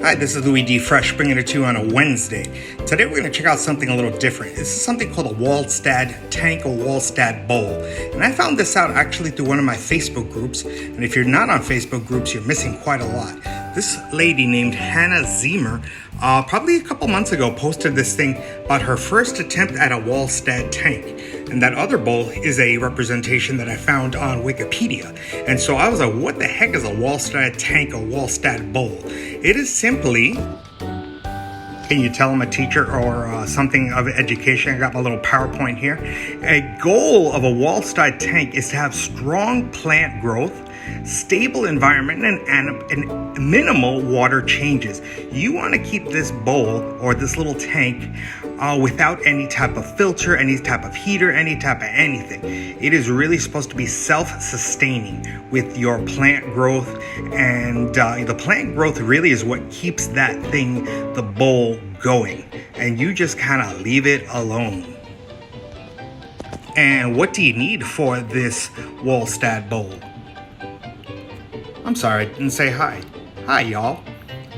Hi, this is Louiedfresh bringing it to you on a Wednesday. Today we're going to check out something a little different. This is something called a Walstad tank or Walstad bowl. And I found this out actually through one of my Facebook groups. And if you're not on Facebook groups, you're missing quite a lot. This lady named Hannah Zemer, probably a couple months ago, posted this thing about her first attempt at a Walstad tank. And that other bowl is a representation that I found on Wikipedia. And so I was like, what the heck is a Walstad tank or Walstad bowl? It is simply, can you tell I'm a teacher or something of education? I got my little PowerPoint here. A goal of a Walstad tank is to have strong plant growth, stable environment, and minimal water changes. You want to keep this bowl or this little tank without any type of filter, any type of heater, any type of anything. It is really supposed to be self-sustaining with your plant growth, and the plant growth really is what keeps that thing, the bowl, going, and you just kind of leave it alone. And what do you need for this Walstad bowl? I'm sorry, I didn't say hi. Hi, y'all.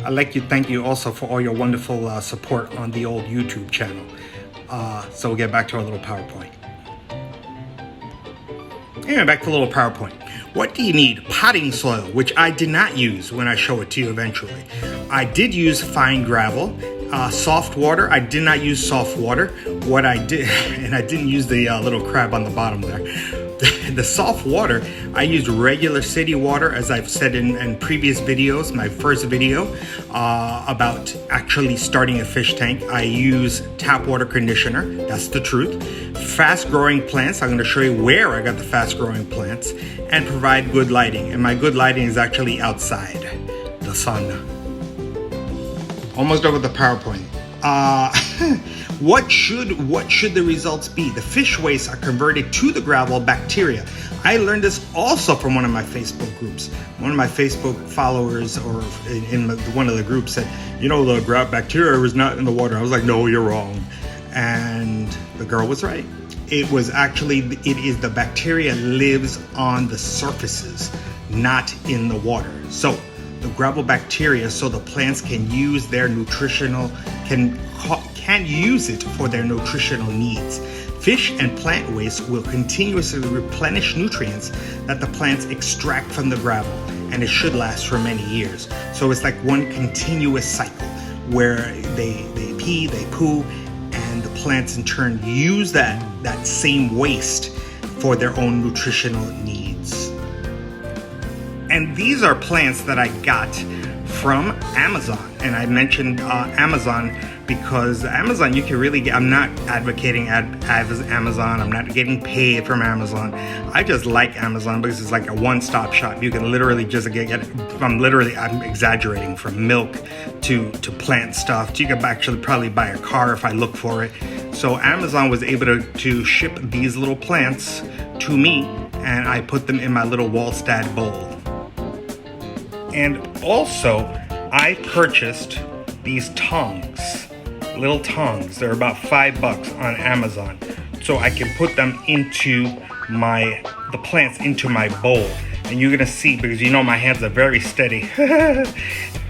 I'd like to thank you also for all your wonderful support on the old YouTube channel. So we'll get back to our little PowerPoint. Anyway, back to a little PowerPoint. What do you need? Potting soil, which I did not use when I show it to you eventually. I did use fine gravel. Soft water, I did not use soft water. What I did, and I didn't use the little crab on the bottom there. The soft water, I used regular city water, as I've said in previous videos. My first video about actually starting a fish tank, I use tap water conditioner. That's the truth. Fast growing plants, I'm going to show you where I got the fast growing plants, and provide good lighting. And my good lighting is actually outside, the sun. Almost done with the PowerPoint. What should the results be? The fish wastes are converted to the gravel bacteria. I learned this also from one of my Facebook groups. One of my Facebook followers, or in one of the groups, said, you know, the bacteria was not in the water. I was like, no, you're wrong. And the girl was right. It is the bacteria lives on the surfaces, not in the water. So the gravel bacteria, so the plants can use their can use it for their nutritional needs. Fish and plant waste will continuously replenish nutrients that the plants extract from the gravel, and it should last for many years. So it's like one continuous cycle where they pee, they poo, and the plants in turn use that same waste for their own nutritional needs. And these are plants that I got from Amazon. And I mentioned Amazon because Amazon, you can really get, I'm not advocating Amazon. I'm not getting paid from Amazon. I just like Amazon because it's like a one-stop shop. You can literally just get I'm exaggerating, from milk to plant stuff. You can actually probably buy a car if I look for it. So Amazon was able to ship these little plants to me, and I put them in my little Walstad bowl. And also, I purchased these tongs, little tongs. They're about $5 on Amazon. So I can put them into the plants into my bowl. And you're gonna see, because you know my hands are very steady.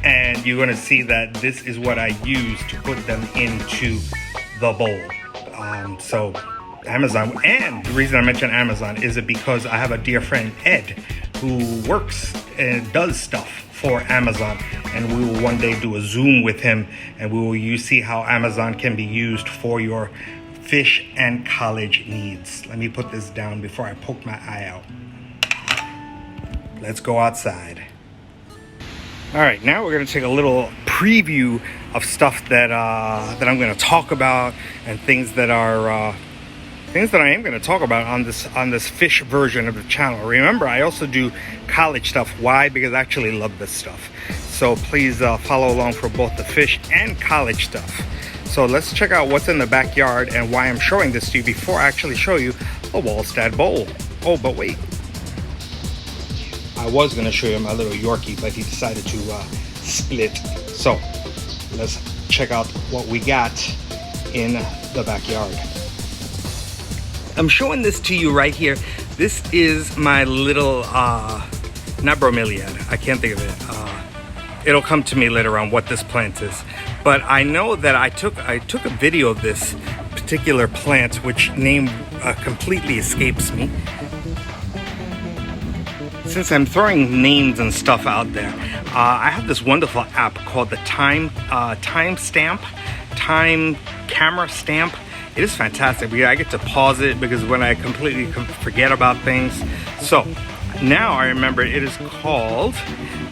And you're gonna see that this is what I use to put them into the bowl. So Amazon, and the reason I mention Amazon is because I have a dear friend, Ed, who works and does stuff for Amazon, and we will one day do a Zoom with him, and you see how Amazon can be used for your fish and college needs. Let me put this down before I poke my eye out. Let's go outside. All right, now we're going to take a little preview of stuff that I'm going to talk about, and things that I am going to talk about on this fish version of the channel. Remember, I also do college stuff. Why? Because I actually love this stuff. So please follow along for both the fish and college stuff. So let's check out what's in the backyard and why I'm showing this to you before I actually show you a Walstad bowl. Oh, but wait. I was going to show you my little Yorkie, but he decided to split. So let's check out what we got in the backyard. I'm showing this to you right here. This is my little, not bromeliad, I can't think of it. it'll come to me later on what this plant is. But I know that I took a video of this particular plant, which name completely escapes me. Since I'm throwing names and stuff out there, I have this wonderful app called the Time Camera Stamp. It is fantastic because I get to pause it because when I completely forget about things. So now I remember it is called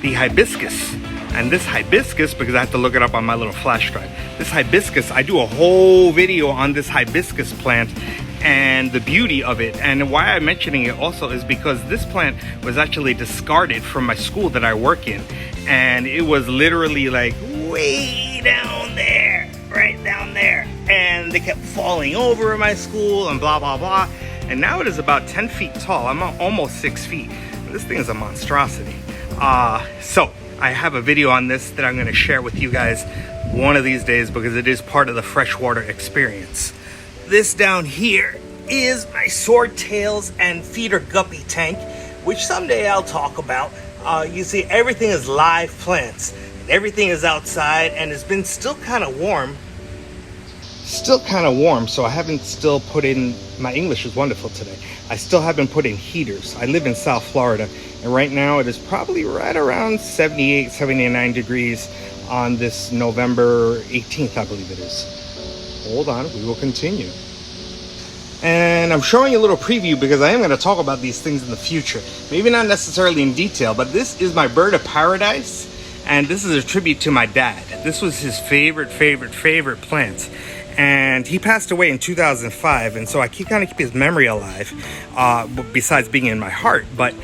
the hibiscus. And this hibiscus, because I have to look it up on my little flash drive. This hibiscus, I do a whole video on this hibiscus plant and the beauty of it. And why I'm mentioning it also is because this plant was actually discarded from my school that I work in. And it was literally like way down there, right down there. And they kept falling over in my school and blah, blah, blah. And now it is about 10 feet tall. I'm almost 6 feet. This thing is a monstrosity. So I have a video on this that I'm going to share with you guys one of these days because it is part of the freshwater experience. This down here is my swordtails and feeder guppy tank, which someday I'll talk about. You see, everything is live plants. Everything is outside and it's been still kind of warm. So I haven't still put in, my English is wonderful today. I still haven't put in heaters. I live in South Florida, and right now it is probably right around 78, 79 degrees on this November 18th, I believe it is. Hold on, we will continue. And I'm showing you a little preview because I am going to talk about these things in the future. Maybe not necessarily in detail, but this is my bird of paradise, and this is a tribute to my dad. This was his favorite plant. And he passed away in 2005, and so I kind of keep his memory alive, besides being in my heart. But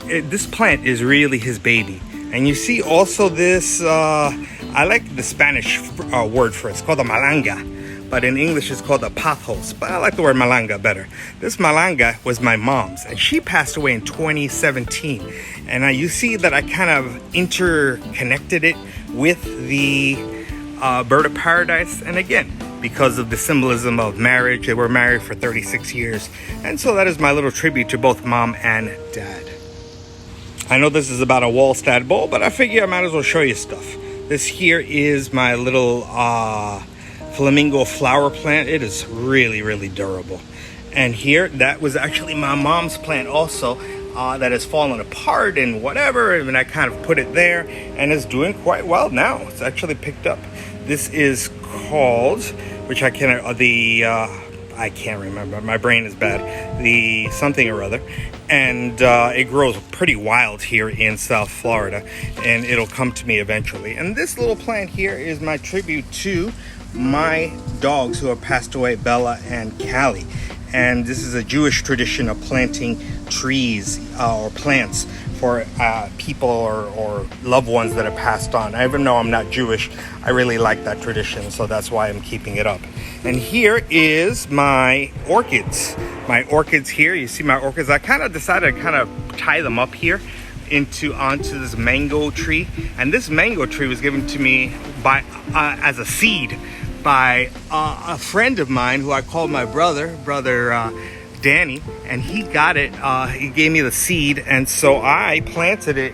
this plant is really his baby. And you see also this, I like the Spanish word for it. It's called a malanga, but in English it's called a pathos. But I like the word malanga better. This malanga was my mom's, and she passed away in 2017. And you see that I kind of interconnected it with the bird of paradise. And again, because of the symbolism of marriage. They were married for 36 years. And so that is my little tribute to both mom and dad. I know this is about a Walstad bowl, but I figure I might as well show you stuff. This here is my little flamingo flower plant. It is really durable. And here, that was actually my mom's plant also, that has fallen apart and whatever. And I kind of put it there and it's doing quite well now. It's actually picked up. This is called, which I can't remember. My brain is bad. The something or other. And it grows pretty wild here in South Florida. And it'll come to me eventually. And this little plant here is my tribute to my dogs who have passed away, Bella and Callie. And this is a Jewish tradition of planting trees or plants for people or loved ones that have passed on. Even though I'm not Jewish, I really like that tradition, so that's why I'm keeping it up. And here is my orchids. My orchids here, you see my orchids. I kind of decided to kind of tie them up here onto this mango tree. And this mango tree was given to me by as a seed by a friend of mine who I call my brother Danny, and he got it. He gave me the seed, and so I planted it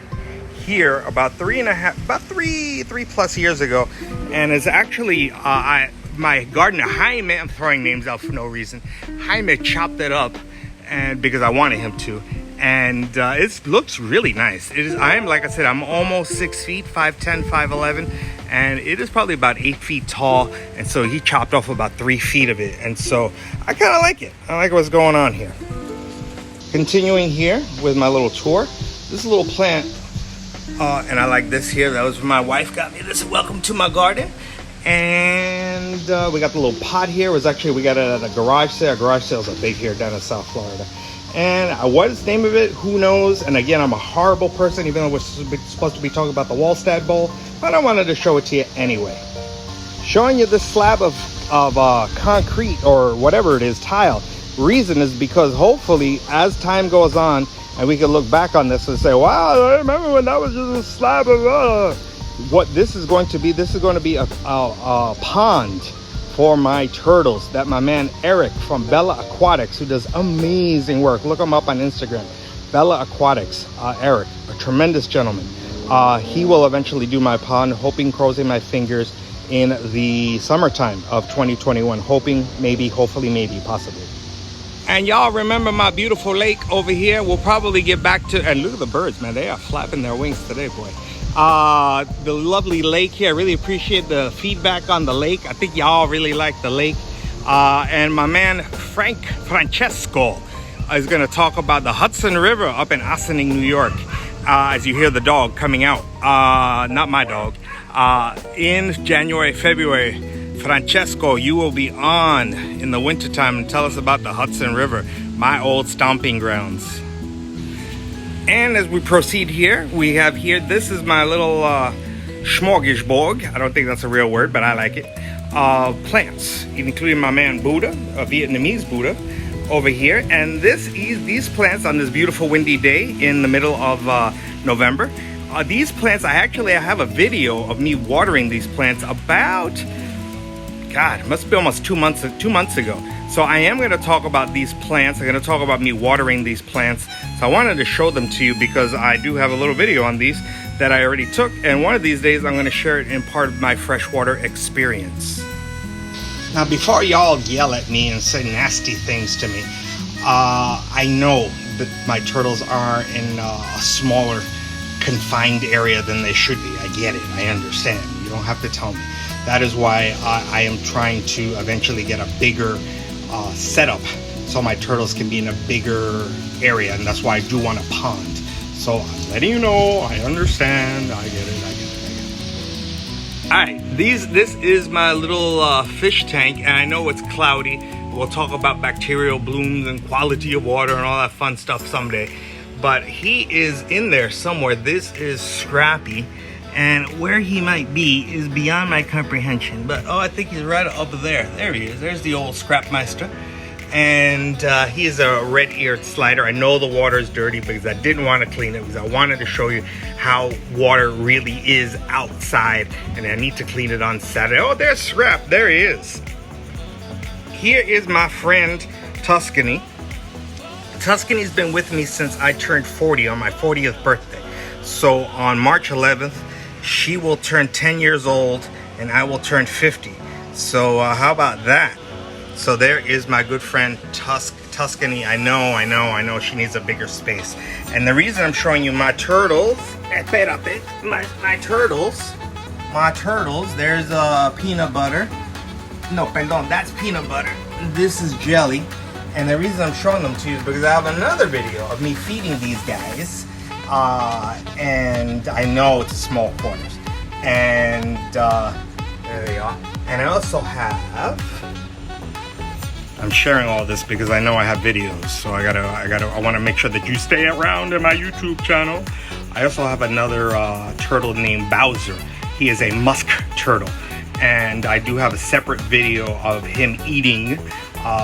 here about 3+ years ago. And it's actually my gardener Jaime, I'm throwing names out for no reason. Jaime chopped it up, and because I wanted him to. And it looks really nice. Like I said, I'm almost 6 feet, 5'10", 5'11", and it is probably about 8 feet tall. And so he chopped off about 3 feet of it. And so I kind of like it. I like what's going on here. Continuing here with my little tour. This little plant, and I like this here. That was when my wife got me this. Welcome to my garden. And we got the little pot here. We got it at a garage sale. Garage sales are big here down in South Florida. And what's the name of it? Who knows? And again, I'm a horrible person, even though we're supposed to be talking about the Walstad bowl. But I wanted to show it to you anyway. Showing you this slab of concrete or whatever it is, tile. Reason is because hopefully, as time goes on, and we can look back on this and say, wow, I remember when that was just a slab of... What this is going to be, a pond for my turtles that my man Eric from Bella Aquatics, who does amazing work. Look him up on Instagram, Bella Aquatics. Eric, a tremendous gentleman. he will eventually do my pond, hoping, crossing my fingers, in the summertime of 2021. Hoping, maybe, hopefully, maybe, possibly. And y'all remember my beautiful lake over here? We'll probably get back to, and look at the birds, man. They are flapping their wings today, boy. The lovely lake here. I really appreciate the feedback on the lake. I think y'all really like the lake. And my man Francesco is going to talk about the Hudson River up in Ossining, New York. As you hear the dog coming out, not my dog. In January, February, Francesco, you will be on in the wintertime and tell us about the Hudson River, my old stomping grounds. And as we proceed here, we have here, this is my little smorgasbord. I don't think that's a real word, but I like it. Plants, including my man Buddha, a Vietnamese Buddha, over here. And these plants on this beautiful windy day in the middle of November, these plants, I have a video of me watering these plants about, God, it must be almost 2 months ago. So I am going to talk about these plants. I'm going to talk about me watering these plants. So I wanted to show them to you because I do have a little video on these that I already took. And one of these days I'm going to share it in part of my freshwater experience. Now, before y'all yell at me and say nasty things to me, I know that my turtles are in a smaller, confined area than they should be. I get it. I understand. You don't have to tell me. That is why I am trying to eventually get a bigger setup so my turtles can be in a bigger area, and that's why I do want a pond. So I'm letting you know, I understand, I get it. Alright, this is my little fish tank, and I know it's cloudy. We'll talk about bacterial blooms and quality of water and all that fun stuff someday. But he is in there somewhere. This is Scrappy. And where he might be is beyond my comprehension. But, oh, I think he's right up there. There he is. There's the old Scrapmeister. And he is a red-eared slider. I know the water is dirty because I didn't want to clean it because I wanted to show you how water really is outside. And I need to clean it on Saturday. Oh, there's Scrap. There he is. Here is my friend Tuscany. Tuscany's been with me since I turned 40 on my 40th birthday. So on March 11th, she will turn 10 years old and I will turn 50. So how about that? So there is my good friend Tuscany. I know she needs a bigger space. And the reason I'm showing you my turtles, my turtles, there's peanut butter. No, pardon, that's peanut butter. This is jelly. And the reason I'm showing them to you is because I have another video of me feeding these guys. And I know it's small quarters, and there they are. And I also have, I'm sharing all this because I know I have videos, so I want to make sure that you stay around in my YouTube channel. I also have another turtle named Bowser. He is a musk turtle, and I do have a separate video of him eating.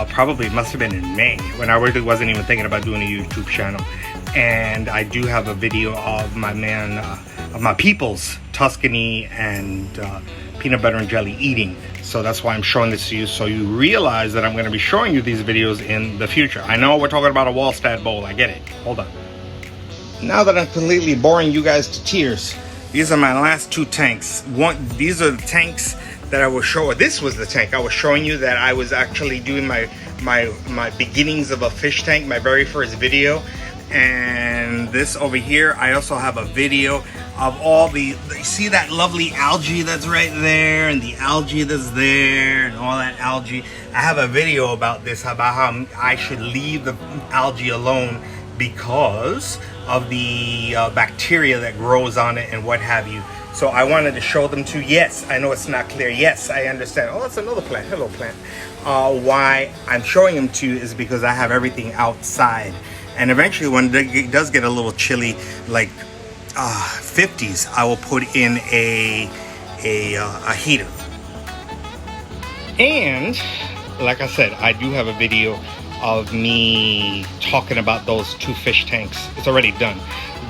Probably it must have been in May when I really wasn't even thinking about doing a YouTube channel. And I do have a video of my man, of my peoples, Tuscany and peanut butter and jelly eating. So that's why I'm showing this to you, so you realize that I'm going to be showing you these videos in the future. I know we're talking about a Walstad bowl. I get it. Hold on. Now that I'm completely boring you guys to tears, these are my last two tanks. These are the tanks that I will show. This was the tank I was showing you that I was actually doing my beginnings of a fish tank, my very first video. And this over here, I also have a video of all the, you see that lovely algae that's right there, and the algae that's there, and all that algae. I have a video about this, about how I should leave the algae alone because of the bacteria that grows on it and what have you. So I wanted to show them to you. Yes, I know it's not clear. Yes, I understand. Oh, that's another plant. Hello, plant. Why I'm showing them to you is because I have everything outside. And eventually when it does get a little chilly, like 50s, I will put in a heater. And like I said, I do have a video of me talking about those two fish tanks. It's already done.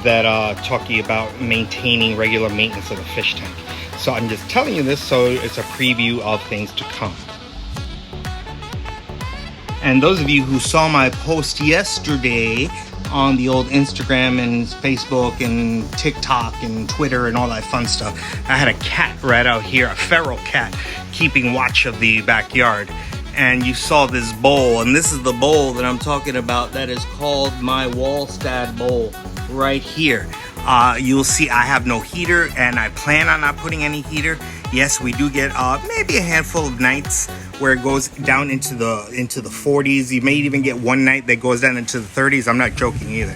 That talking about maintaining regular maintenance of the fish tank. So I'm just telling you this so it's a preview of things to come. And those of you who saw my post yesterday on the old Instagram and Facebook and TikTok and Twitter and all that fun stuff. I had a cat right out here, a feral cat, keeping watch of the backyard. And you saw this bowl, and this is the bowl that I'm talking about that is called my Walstad bowl right here. You'll see I have no heater, and I plan on not putting any heater. Yes, we do get maybe a handful of nights where it goes down into the 40s. You may even get one night that goes down into the 30s. I'm not joking either.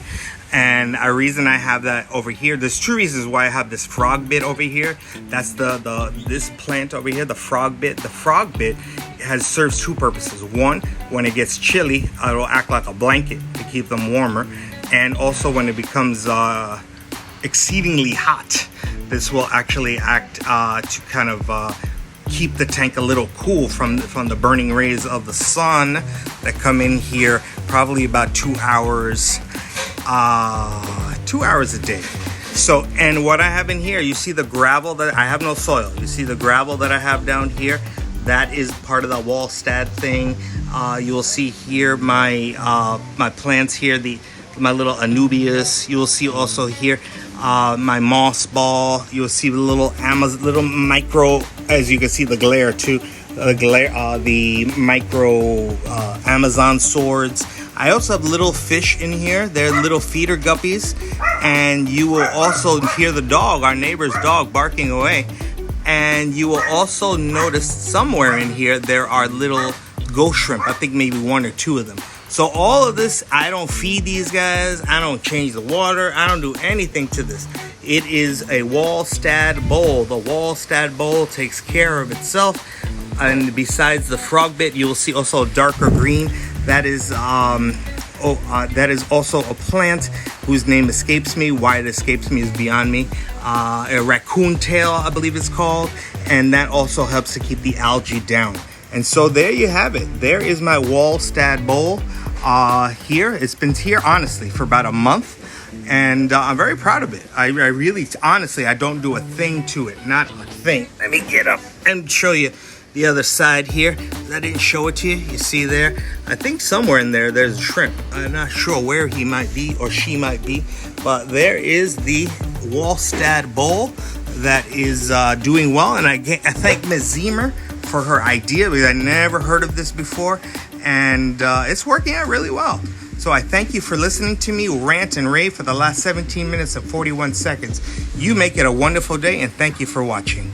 And a reason I have that over here, there's two reasons why I have this frog bit over here. That's this plant over here, the frog bit. The frog bit serves two purposes. One, when it gets chilly, it'll act like a blanket to keep them warmer. And also when it becomes exceedingly hot, this will actually act to kind of keep the tank a little cool from the burning rays of the sun that come in here probably about 2 hours. 2 hours a day. So, and what I have in here, you see the gravel that I have, no soil. You see the gravel that I have down here. That is part of the Walstad thing. You will see here my my plants here, my little Anubias. You will see also here my moss ball. You will see the little micro, as you can see the glare too. The micro Amazon swords. I also have little fish in here. They're little feeder guppies. And you will also hear the dog, our neighbor's dog, barking away. And you will also notice somewhere in here there are little ghost shrimp. I think maybe one or two of them. So all of this, I don't feed these guys. I don't change the water. I don't do anything to this. It is a Walstad bowl. The Walstad bowl takes care of itself. And besides the frog bit, you will see also darker green. That is also a plant whose name escapes me. Why it escapes me is beyond me. A raccoon tail, I believe it's called. And that also helps to keep the algae down. And so there you have it. There is my Walstad bowl here. It's been here, honestly, for about a month. And I'm very proud of it. I really, honestly, I don't do a thing to it. Not a thing. Let me get up and show you the other side here. I didn't show it to you. You see there? I think somewhere in there, there's a shrimp. I'm not sure where he might be or she might be. But there is the Walstad bowl that is doing well. And I thank Ms. Zemer for her idea, because I never heard of this before. And it's working out really well. So I thank you for listening to me rant and rave for the last 17 minutes and 41 seconds. You make it a wonderful day, and thank you for watching.